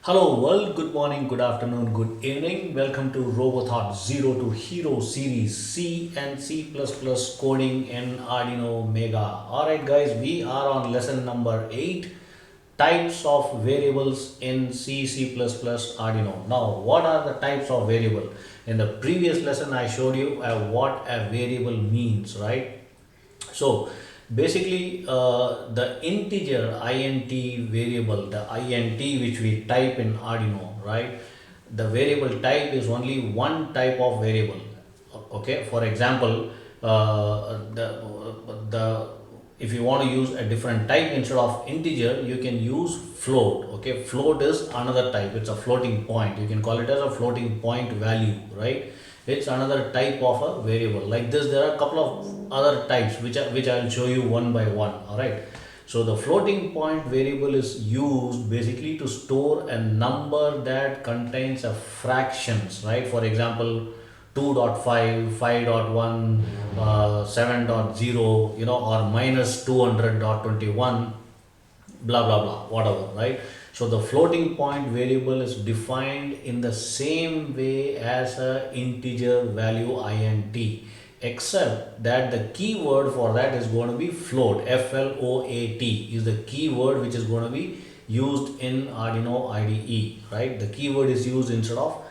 Hello world, good morning, good afternoon, good evening. Welcome to Robothought Zero to Hero series C and C++ coding in Arduino Mega. Alright guys, we are on lesson number 8, types of variables in C++ Arduino. Now what are the types of variable? In the previous lesson I showed you what a variable means, right? So basically, the integer int variable, the int which we type in Arduino, right? The variable type is only one type of variable. Okay, for example, the if you want to use a different type instead of integer, you can use float. Okay, float is another type. It's a floating point. You can call it as a floating point value, right? It's another type of a variable. Like this, there are a couple of other types which I'll show you one by one. All right. So the floating point variable is used basically to store a number that contains a fractions, right? For example, 2.5, 5.1, 7.0, or minus 200.21, blah blah blah, whatever, right? So the floating point variable is defined in the same way as a integer value int, except that the keyword for that is going to be float. float is the keyword which is going to be used in Arduino IDE, right? The keyword is used instead of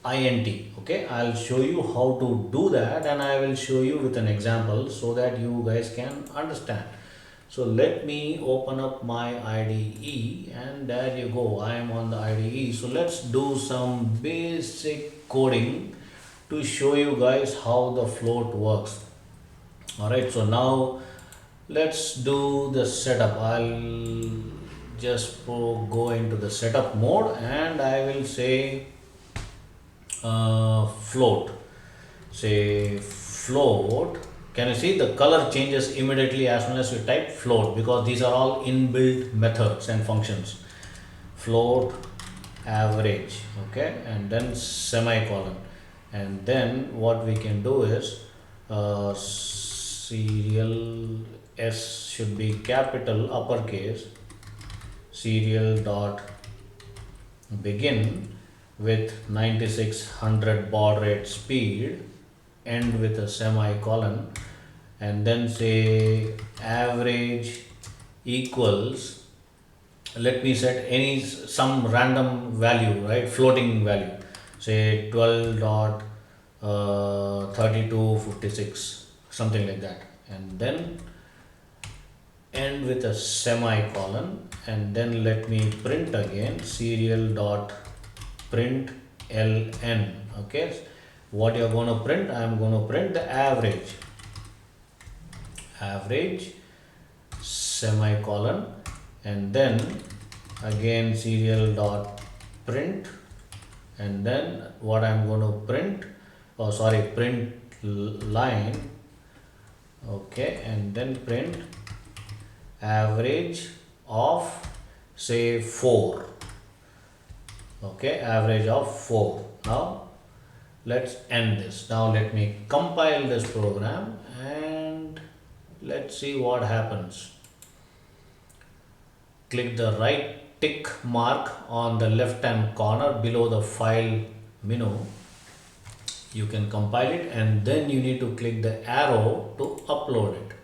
int. Okay, I'll show you how to do that, and I will show you with an example so that you guys can understand. So let me open up my IDE, and there you go, I am on the IDE. So let's do some basic coding to show you guys how the float works. Alright, so now let's do the setup. I'll just go into the setup mode, and I will say float. Say float. Can you see the color changes immediately as soon as you type float, because these are all inbuilt methods and functions. Float average, okay, and then semicolon, and then what we can do is serial S should be capital uppercase, serial dot begin with 9600 baud rate speed, end with a semicolon, and then say average equals, let me set some random value, right? Floating value, say 12.3256, something like that, and then end with a semicolon, and then let me print again serial dot print ln. Okay, what you're going to print, I'm going to print the average semicolon, and then again serial dot print, and then what I'm going to print, print line, okay, and then print average of say 4, okay, average of 4. Now let's end this. Now let me compile this program, and let's see what happens. Click the right tick mark on the left hand corner below the file menu. You can compile it, and then you need to click the arrow to upload it.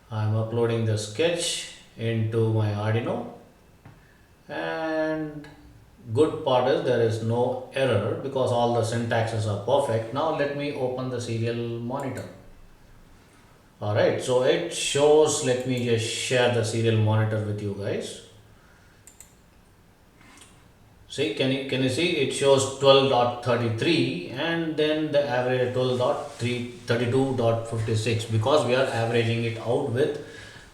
I'm uploading the sketch into my Arduino, and good part is there is no error because all the syntaxes are perfect. Now let me open the serial monitor. Alright, so it shows, let me just share the serial monitor with you guys. See, can you see it shows 12.33, and then the average 12.32.56, because we are averaging it out with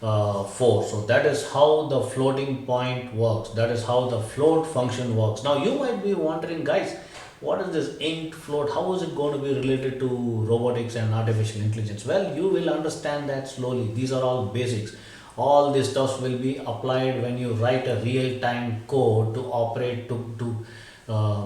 4. So that is how the floating point works. That is how the float function works. Now you might be wondering, guys, what is this int float? How is it going to be related to robotics and artificial intelligence? Well, you will understand that slowly. These are all basics. All this stuff will be applied when you write a real-time code to operate, to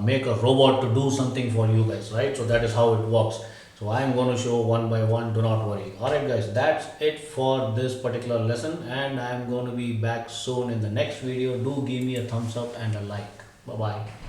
make a robot to do something for you guys, right? So that is how it works. So I'm going to show one by one, do not worry. Alright guys, that's it for this particular lesson, and I'm going to be back soon in the next video. Do give me a thumbs up and a like. Bye bye.